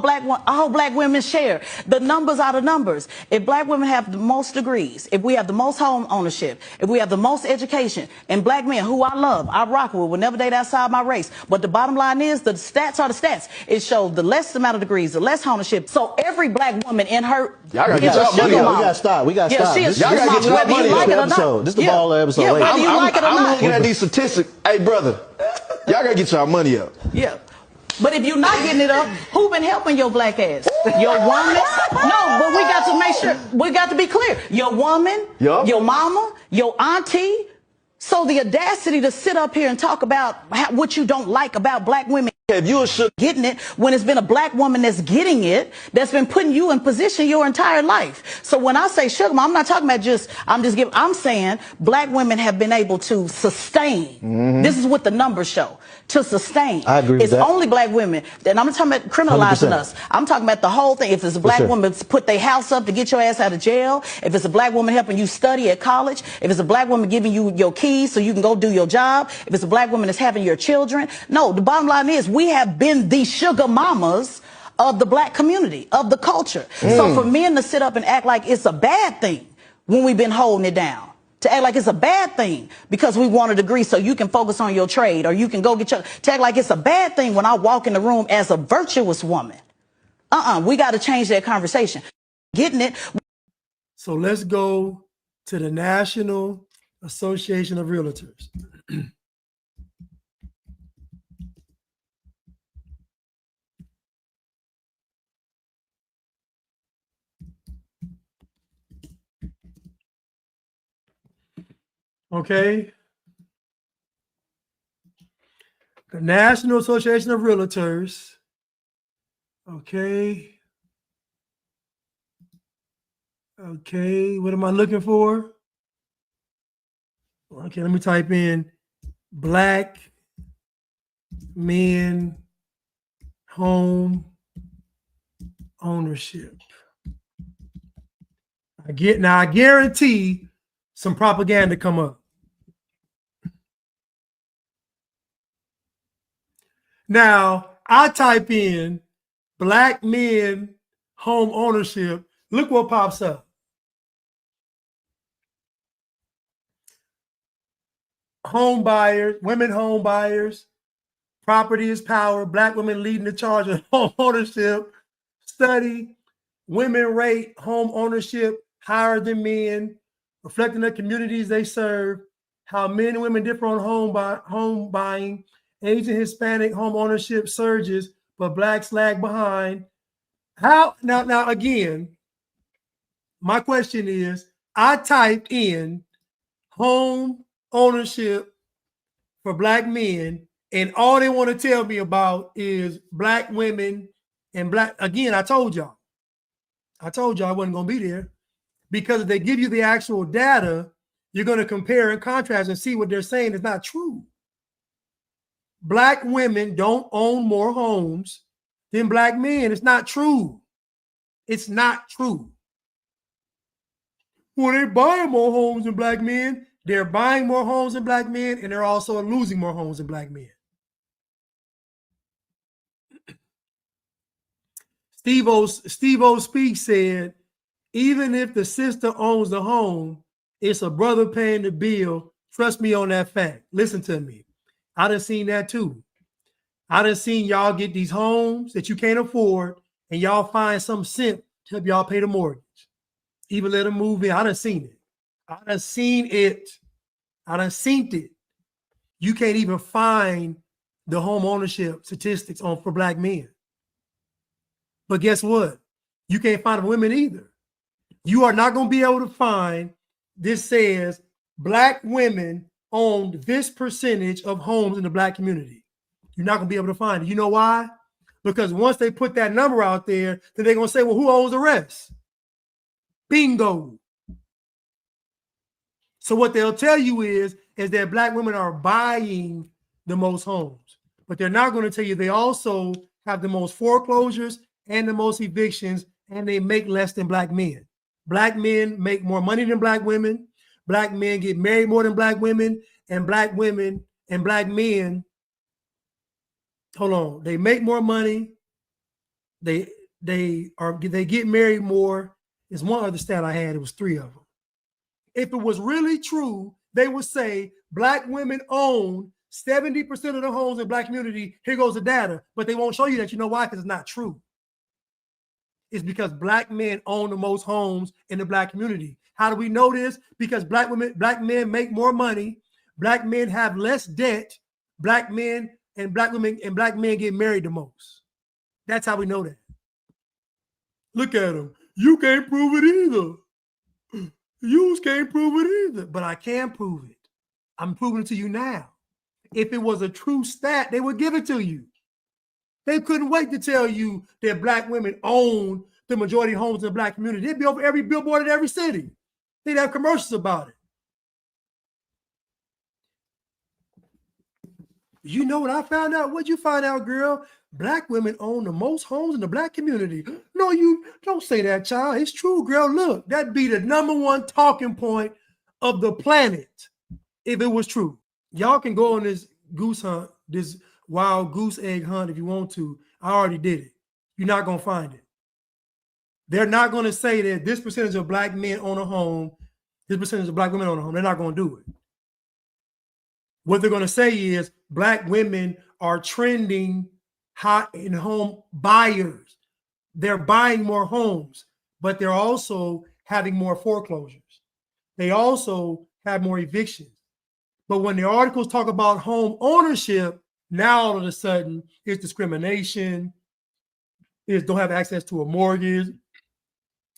all black women share. The numbers are the numbers. If black women have the most degrees, if we have the most home ownership, if we have the most education, and black men who I love, I rock with, will never date outside my race. But the bottom line is, the stats are the stats. It shows the less amount of degrees, the less ownership. So every black woman in her is a sugar mama. We gotta stop. We gotta stop. She is sugar mama, whether you like it or not. This is the ball episode. Yeah, whether you like it or not. I'm looking at these statistics. Hey, brother, y'all gotta get y'all money up. Yeah. But if you're not getting it up, who been helping your black ass? Your woman? No, but we got to make sure, we got to be clear. Your woman, your mama, your auntie. So the audacity to sit up here and talk about what you don't like about black women. If you should getting it when it's been a black woman that's getting it, that's been putting you in position your entire life. So when I say sugar mama, I'm not talking about I'm saying black women have been able to sustain. This is what the numbers show. To sustain. I agree with that. It's only black women. And I'm not talking about criminalizing 100%. us. I'm talking about the whole thing. If it's a black woman put their house up to get your ass out of jail, if it's a black woman helping you study at college, if it's a black woman giving you your keys so you can go do your job, if it's a black woman that's having your children. No, the bottom line is we have been the sugar mamas of the black community, of the culture. So for men to sit up and act like it's a bad thing when we've been holding it down, to act like it's a bad thing because we want a degree so you can focus on your trade or you can go get your, to act like it's a bad thing when I walk in the room as a virtuous woman. We got to change that conversation. Getting it. So let's go to the National Association of Realtors. Okay. The National Association of Realtors. Okay. Okay. What am I looking for? Okay, let me type in black men home ownership. I guarantee some propaganda come up. Now, I type in black men home ownership. Look what pops up. Home buyers, women home buyers, property is power, black women leading the charge of home ownership, study, women rate home ownership higher than men, reflecting the communities they serve, how men and women differ on home buying, Asian Hispanic home ownership surges, but blacks lag behind. How now again, my question is, I typed in home ownership for black men, and all they want to tell me about is black women and black. Again, I told y'all I wasn't going to be there, because if they give you the actual data, you're going to compare and contrast and see what they're saying is not true. Black women don't own more homes than black men. It's not true. It's not true. Well, they're buying more homes than black men. They're buying more homes than black men, and they're also losing more homes than black men. Steve-O Speaks said, even if the sister owns the home, it's a brother paying the bill. Trust me on that fact. Listen to me. I done seen that too. I done seen y'all get these homes that you can't afford, and y'all find some simp to help y'all pay the mortgage. Even let them move in. I done seen it. I done seen it. I done seen it. You can't even find the home ownership statistics for black men. But guess what? You can't find women either. You are not going to be able to find, this says black women owned this percentage of homes in the black community. You're not going to be able to find it. You know why? Because once they put that number out there, then they're going to say, well, who owns the rest? Bingo. So what they'll tell you is that black women are buying the most homes, but they're not going to tell you they also have the most foreclosures and the most evictions, and they make less than black men. Black men make more money than black women. Black men get married more than black women, and black women and black men, hold on, they make more money. They get married more. There's one other stat I had. It was 3 of them. If it was really true, they would say black women own 70% of the homes in black community. Here goes the data, but they won't show you that. You know why? Because it's not true. It's because black men own the most homes in the black community. How do we know this? Because black men make more money. Black men have less debt. Black men and black women and black men get married the most. That's how we know that. Look at them. You can't prove it either. You can't prove it either. But I can prove it. I'm proving it to you now. If it was a true stat, they would give it to you. They couldn't wait to tell you that black women own the majority of homes in the black community. They'd be over every billboard in every city. They'd have commercials about it. You know what I found out? What'd you find out, girl? Black women own the most homes in the black community. No, you don't say that, child. It's true, girl. Look, that'd be the #1 talking point of the planet if it was true. Y'all can go on this goose hunt, this wild goose egg hunt if you want to. I already did it. You're not going to find it. They're not going to say that this percentage of black men own a home, this percentage of black women own a home. They're not going to do it. What they're going to say is black women are trending hot in home buyers. They're buying more homes, but they're also having more foreclosures. They also have more evictions. But when the articles talk about home ownership, now all of a sudden it's discrimination, it's don't have access to a mortgage,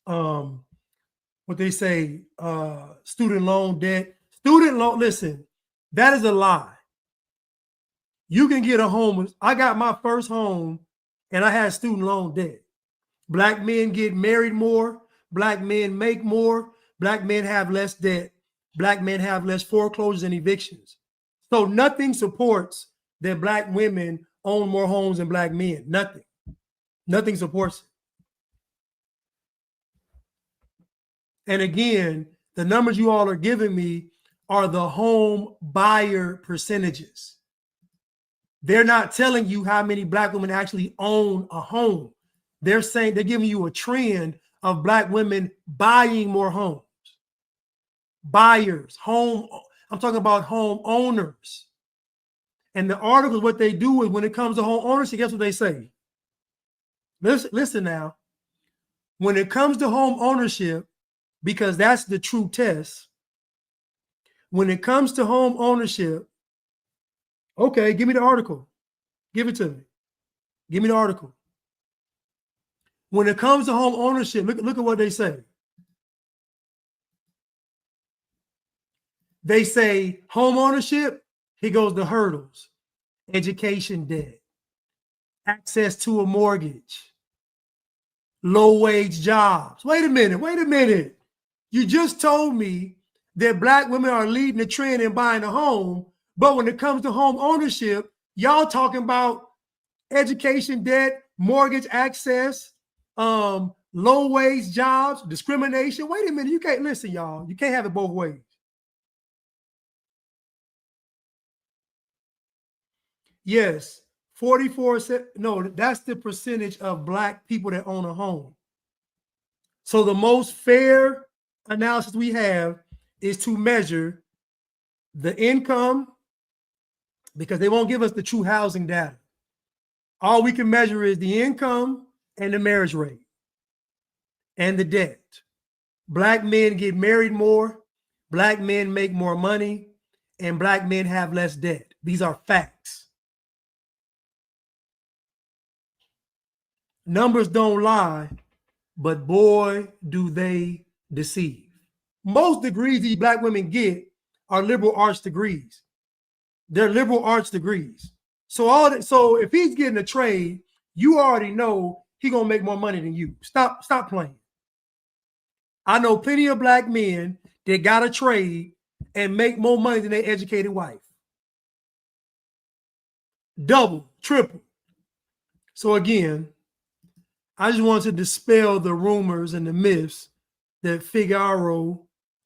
what they say, student loan debt. Student loan, listen, that is a lie. You can get a home. I got my first home and I had student loan debt. Black men get married more. Black men make more. Black men have less debt. Black men have less foreclosures and evictions. So nothing supports that black women own more homes than black men. Nothing. Nothing supports it. And again, the numbers you all are giving me are the home buyer percentages. They're not telling you how many black women actually own a home. They're saying they're giving you a trend of black women buying more homes. Buyers, home, I'm talking about home owners. And the articles, what they do is when it comes to home ownership, guess what they say? Listen now. When it comes to home ownership, because that's the true test, when it comes to home ownership, okay, give me the article. Give it to me. Give me the article. When it comes to home ownership, look at what they say. They say home ownership, here goes the hurdles. Education debt, access to a mortgage, low-wage jobs. Wait a minute. You just told me that black women are leading the trend in buying a home, but when it comes to home ownership, y'all talking about education debt, mortgage access, low-wage jobs, discrimination. Wait a minute. You can't listen, y'all. You can't have it both ways. Yes, 44. No, that's the percentage of black people that own a home. So the most fair analysis we have is to measure the income, because they won't give us the true housing data. All we can measure is the income and the marriage rate and the debt. Black men get married more, black men make more money, and black men have less debt. These are facts. Numbers don't lie, but boy, do they deceive. Most degrees these black women get are liberal arts degrees. They're liberal arts degrees. So if he's getting a trade, you already know he's gonna make more money than you. Stop playing. I know plenty of black men that got a trade and make more money than their educated wife. Double, triple. So again, I just wanted to dispel the rumors and the myths that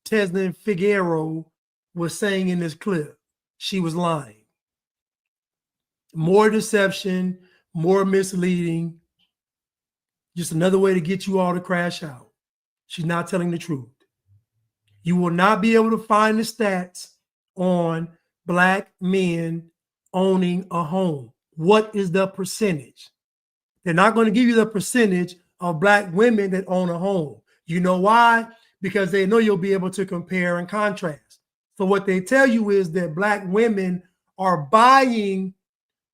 Tezlyn Figaro was saying in this clip. She was lying. More deception, more misleading. Just another way to get you all to crash out. She's not telling the truth. You will not be able to find the stats on Black men owning a home. What is the percentage? They're not going to give you the percentage of Black women that own a home. You know why? Because they know you'll be able to compare and contrast. So what they tell you is that Black women are buying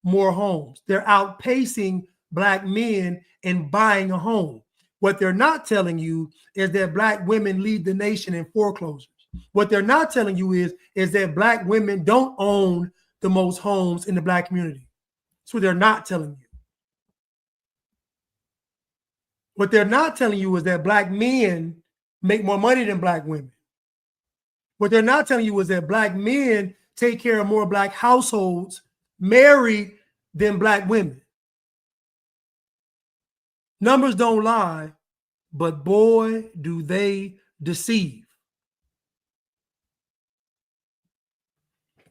more homes. They're outpacing Black men in buying a home. What they're not telling you is that Black women lead the nation in foreclosures. What they're not telling you is that Black women don't own the most homes in the Black community. That's what they're not telling you. What they're not telling you is that Black men make more money than Black women. What they're not telling you is that Black men take care of more Black households married than Black women. Numbers don't lie, but boy, do they deceive.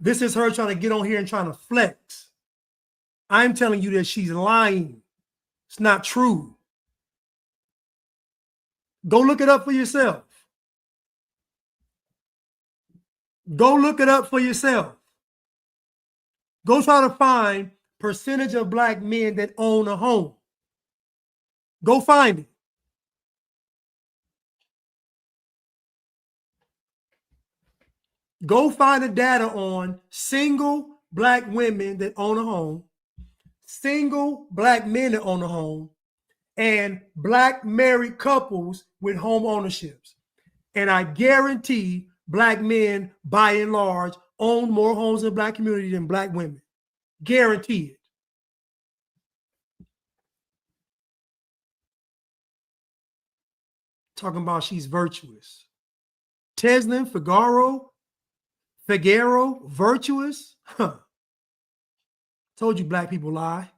This is her trying to get on here and trying to flex. I'm telling you that she's lying. It's not true. Go look it up for yourself. Go look it up for yourself. Go try to find percentage of Black men that own a home. Go find it. Go find the data on single Black women that own a home, single Black men that own a home, and Black married couples with home ownerships. And I guarantee Black men, by and large, own more homes in the Black community than Black women. Guarantee it. Talking about she's virtuous. Tezlyn Figaro, virtuous? Huh. Told you Black people lie.